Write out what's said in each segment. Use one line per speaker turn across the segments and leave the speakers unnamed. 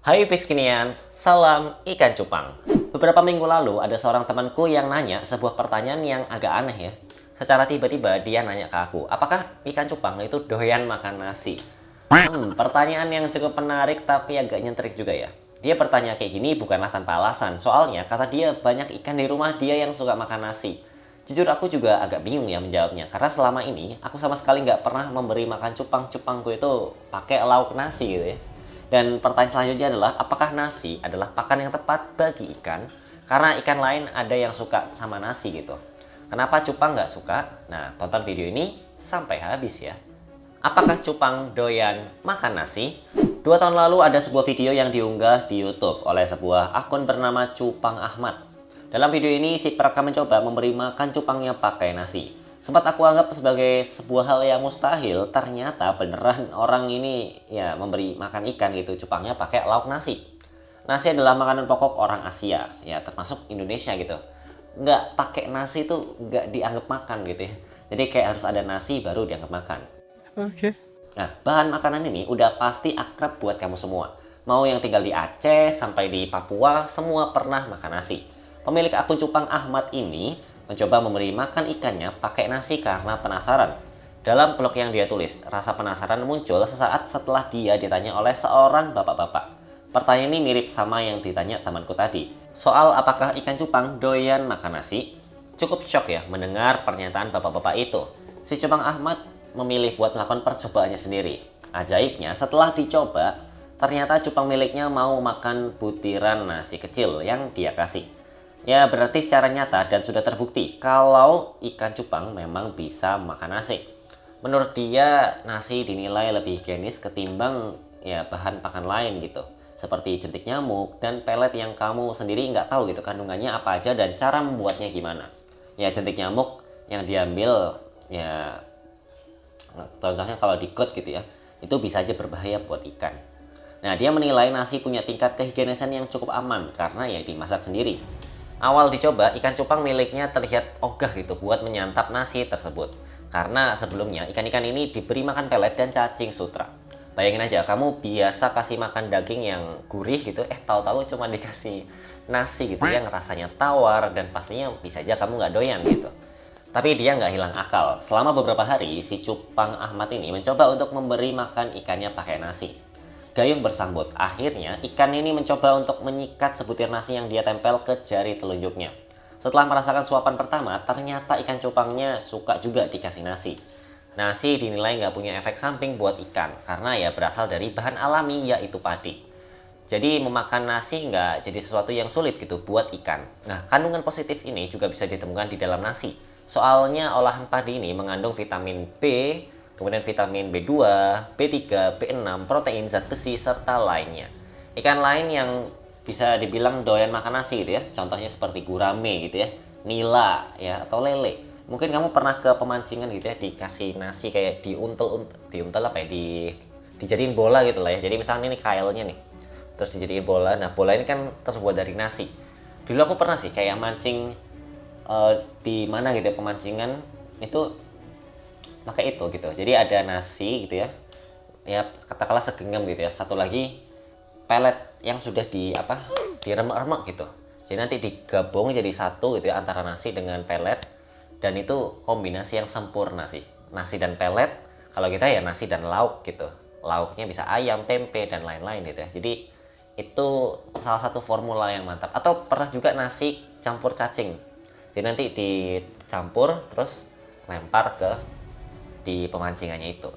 Hai Fiskinians, salam ikan cupang. Beberapa minggu lalu ada seorang temanku yang nanya sebuah pertanyaan yang agak aneh ya. Secara tiba-tiba dia nanya ke aku, apakah ikan cupang itu doyan makan nasi? Pertanyaan yang cukup menarik tapi agak nyentrik juga ya. Dia bertanya kayak gini bukanlah tanpa alasan, soalnya kata dia banyak ikan di rumah dia yang suka makan nasi. Jujur aku juga agak bingung ya menjawabnya, karena selama ini aku sama sekali nggak pernah memberi makan cupang-cupangku itu pakai lauk nasi gitu ya. Dan pertanyaan selanjutnya adalah, apakah nasi adalah pakan yang tepat bagi ikan? Karena ikan lain ada yang suka sama nasi gitu. Kenapa cupang nggak suka? Nah, tonton video ini sampai habis ya. Apakah cupang doyan makan nasi? 2 tahun lalu ada sebuah video yang diunggah di YouTube oleh sebuah akun bernama Cupang Ahmad. Dalam video ini, si perekam mencoba memberi makan cupangnya pakai nasi. Sempat aku anggap sebagai sebuah hal yang mustahil, ternyata beneran orang ini ya memberi makan ikan gitu cupangnya pakai lauk nasi. Nasi adalah makanan pokok orang Asia, ya termasuk Indonesia gitu. Nggak pakai nasi tuh nggak dianggap makan gitu ya. Jadi kayak harus ada nasi baru dianggap makan.
Oke.
Nah, bahan makanan ini udah pasti akrab buat kamu semua. Mau yang tinggal di Aceh sampai di Papua, semua pernah makan nasi. Pemilik akun Cupang Ahmad ini mencoba memberi makan ikannya pakai nasi karena penasaran. Dalam blog yang dia tulis, rasa penasaran muncul sesaat setelah dia ditanya oleh seorang bapak-bapak. Pertanyaan ini mirip sama yang ditanya temanku tadi. Soal apakah ikan cupang doyan makan nasi? Cukup shock ya mendengar pernyataan bapak-bapak itu. Si Cupang Ahmad memilih buat melakukan percobaannya sendiri. Ajaibnya, setelah dicoba, ternyata cupang miliknya mau makan butiran nasi kecil yang dia kasih. Ya berarti secara nyata dan sudah terbukti kalau ikan cupang memang bisa makan nasi. Menurut dia, nasi dinilai lebih higienis ketimbang ya bahan pakan lain gitu. Seperti jentik nyamuk dan pelet yang kamu sendiri nggak tahu gitu kandungannya apa aja dan cara membuatnya gimana. Ya jentik nyamuk yang diambil ya contohnya kalau di got gitu ya, itu bisa aja berbahaya buat ikan. Nah, dia menilai nasi punya tingkat kehigienisan yang cukup aman karena ya dimasak sendiri. Awal dicoba, ikan cupang miliknya terlihat ogah gitu buat menyantap nasi tersebut. Karena sebelumnya ikan-ikan ini diberi makan pelet dan cacing sutra. Bayangin aja, kamu biasa kasih makan daging yang gurih gitu, tahu-tahu cuma dikasih nasi gitu yang rasanya tawar dan pastinya bisa aja kamu nggak doyan gitu. Tapi dia nggak hilang akal. Selama beberapa hari, si Cupang Ahmad ini mencoba untuk memberi makan ikannya pakai nasi. Gayung bersambut. Akhirnya, ikan ini mencoba untuk menyikat sebutir nasi yang dia tempel ke jari telunjuknya. Setelah merasakan suapan pertama, ternyata ikan cupangnya suka juga dikasih nasi. Nasi dinilai nggak punya efek samping buat ikan, karena ya berasal dari bahan alami yaitu padi. Jadi memakan nasi nggak jadi sesuatu yang sulit gitu buat ikan. Nah, kandungan positif ini juga bisa ditemukan di dalam nasi. Soalnya olahan padi ini mengandung vitamin B, kemudian vitamin B2, B3, B6, protein, zat besi, serta lainnya. Ikan lain yang bisa dibilang doyan makan nasi gitu ya, contohnya seperti gurame gitu ya, nila ya, atau lele. Mungkin kamu pernah ke pemancingan gitu ya, dikasih nasi kayak diuntel apa ya, dijadiin bola gitu lah ya. Jadi misalnya ini kailnya nih, terus dijadiin bola. Nah, bola ini kan terbuat dari nasi. Dulu aku pernah sih kayak mancing di mana gitu ya, pemancingan itu pakai itu gitu. Jadi ada nasi gitu ya, ya katakanlah segenggam gitu ya, satu lagi pelet yang sudah diremek-remek gitu. Jadi nanti digabung jadi satu gitu ya antara nasi dengan pelet, dan itu kombinasi yang sempurna sih, nasi dan pelet. Kalau kita ya nasi dan lauk gitu, lauknya bisa ayam, tempe, dan lain-lain gitu ya. Jadi itu salah satu formula yang mantap. Atau pernah juga nasi campur cacing. Jadi nanti dicampur terus lempar ke di pemancingannya itu.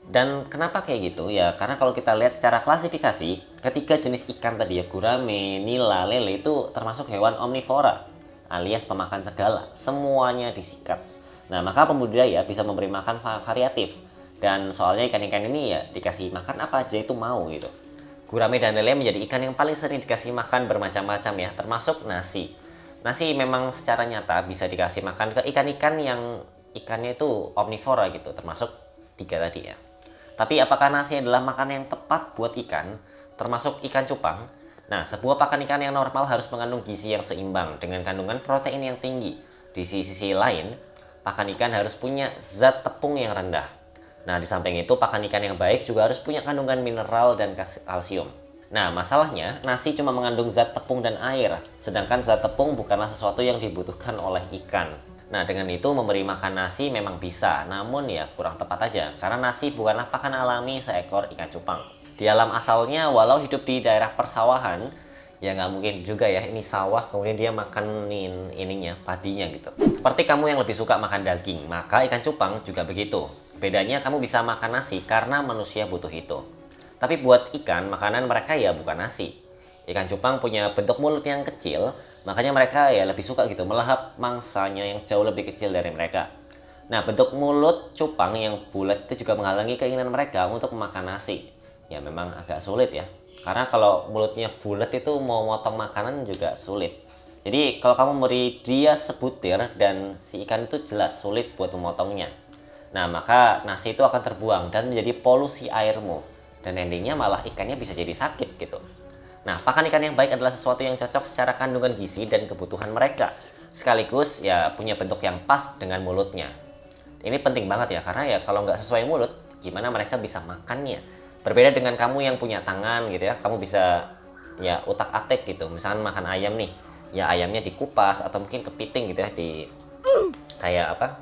Dan kenapa kayak gitu? Ya karena kalau kita lihat secara klasifikasi, ketiga jenis ikan tadi ya, gurame, nila, lele, itu termasuk hewan omnivora alias pemakan segala. Semuanya disikat. Nah, maka pembudidaya bisa memberi makan variatif. Dan soalnya ikan-ikan ini ya dikasih makan apa aja itu mau gitu. Gurame dan lele menjadi ikan yang paling sering dikasih makan bermacam-macam ya, termasuk nasi. Nasi memang secara nyata bisa dikasih makan ke ikan-ikan yang ikannya itu omnivora gitu, termasuk 3 tadi ya. Tapi apakah nasi adalah makanan yang tepat buat ikan, termasuk ikan cupang? Nah, sebuah pakan ikan yang normal harus mengandung gizi yang seimbang dengan kandungan protein yang tinggi. Di sisi lain, pakan ikan harus punya zat tepung yang rendah. Nah, di samping itu, pakan ikan yang baik juga harus punya kandungan mineral dan kalsium. Nah, masalahnya nasi cuma mengandung zat tepung dan air, sedangkan zat tepung bukanlah sesuatu yang dibutuhkan oleh ikan. Nah, dengan itu memberi makan nasi memang bisa, namun ya kurang tepat aja, karena nasi bukanlah pakan alami seekor ikan cupang. Di alam asalnya, walau hidup di daerah persawahan, ya nggak mungkin juga ya ini sawah kemudian dia makanin ininya, padinya gitu. Seperti kamu yang lebih suka makan daging, maka ikan cupang juga begitu. Bedanya kamu bisa makan nasi karena manusia butuh itu. Tapi buat ikan, makanan mereka ya bukan nasi. Ikan cupang punya bentuk mulut yang kecil, makanya mereka ya lebih suka gitu melahap mangsanya yang jauh lebih kecil dari mereka. Nah, bentuk mulut cupang yang bulat itu juga menghalangi keinginan mereka untuk makan nasi. Ya memang agak sulit ya. Karena kalau mulutnya bulat itu mau motong makanan juga sulit. Jadi kalau kamu beri dia sebutir dan si ikan itu jelas sulit buat memotongnya. Nah, maka nasi itu akan terbuang dan menjadi polusi airmu. Dan endingnya malah ikannya bisa jadi sakit gitu. Nah, pakan ikan yang baik adalah sesuatu yang cocok secara kandungan gizi dan kebutuhan mereka. Sekaligus ya punya bentuk yang pas dengan mulutnya. Ini penting banget ya, karena ya kalau nggak sesuai mulut, gimana mereka bisa makannya? Berbeda dengan kamu yang punya tangan gitu ya, kamu bisa ya utak-atik gitu. Misalkan makan ayam nih, ya ayamnya dikupas atau mungkin kepiting gitu ya, kayak apa?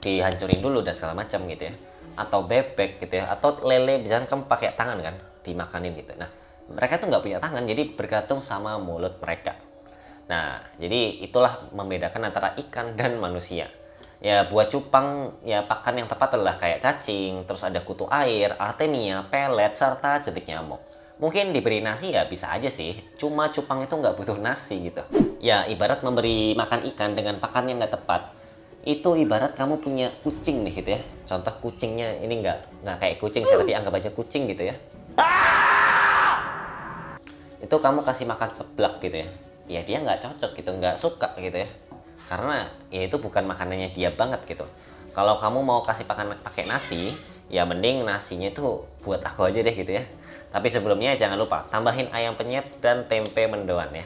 Dihancurin dulu dan segala macam gitu ya. Atau bebek gitu ya, atau lele misalkan kamu pakai tangan kan dimakanin gitu. Nah, mereka tuh nggak punya tangan, jadi bergantung sama mulut mereka. Nah, jadi itulah membedakan antara ikan dan manusia. Ya, buat cupang ya pakan yang tepat adalah kayak cacing, terus ada kutu air, artemia, pelet, serta jentik nyamuk. Mungkin diberi nasi ya bisa aja sih, cuma cupang itu nggak butuh nasi gitu. Ya, ibarat memberi makan ikan dengan pakan yang nggak tepat, itu ibarat kamu punya kucing nih gitu ya. Contoh kucingnya ini nggak kayak kucing sih, tapi anggap aja kucing gitu ya. Itu kamu kasih makan seblak gitu ya. Ya dia nggak cocok gitu, nggak suka gitu ya. Karena ya itu bukan makanannya dia banget gitu. Kalau kamu mau kasih pakai nasi, ya mending nasinya itu buat aku aja deh gitu ya. Tapi sebelumnya jangan lupa tambahin ayam penyet dan tempe mendoan ya.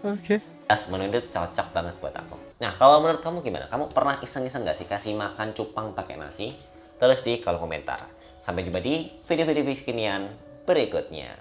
Oke.
Menu itu cocok banget buat aku. Nah, kalau menurut kamu gimana? Kamu pernah iseng-iseng nggak sih kasih makan cupang pakai nasi? Tulis di kolom komentar. Sampai jumpa di video-video kekinian berikutnya.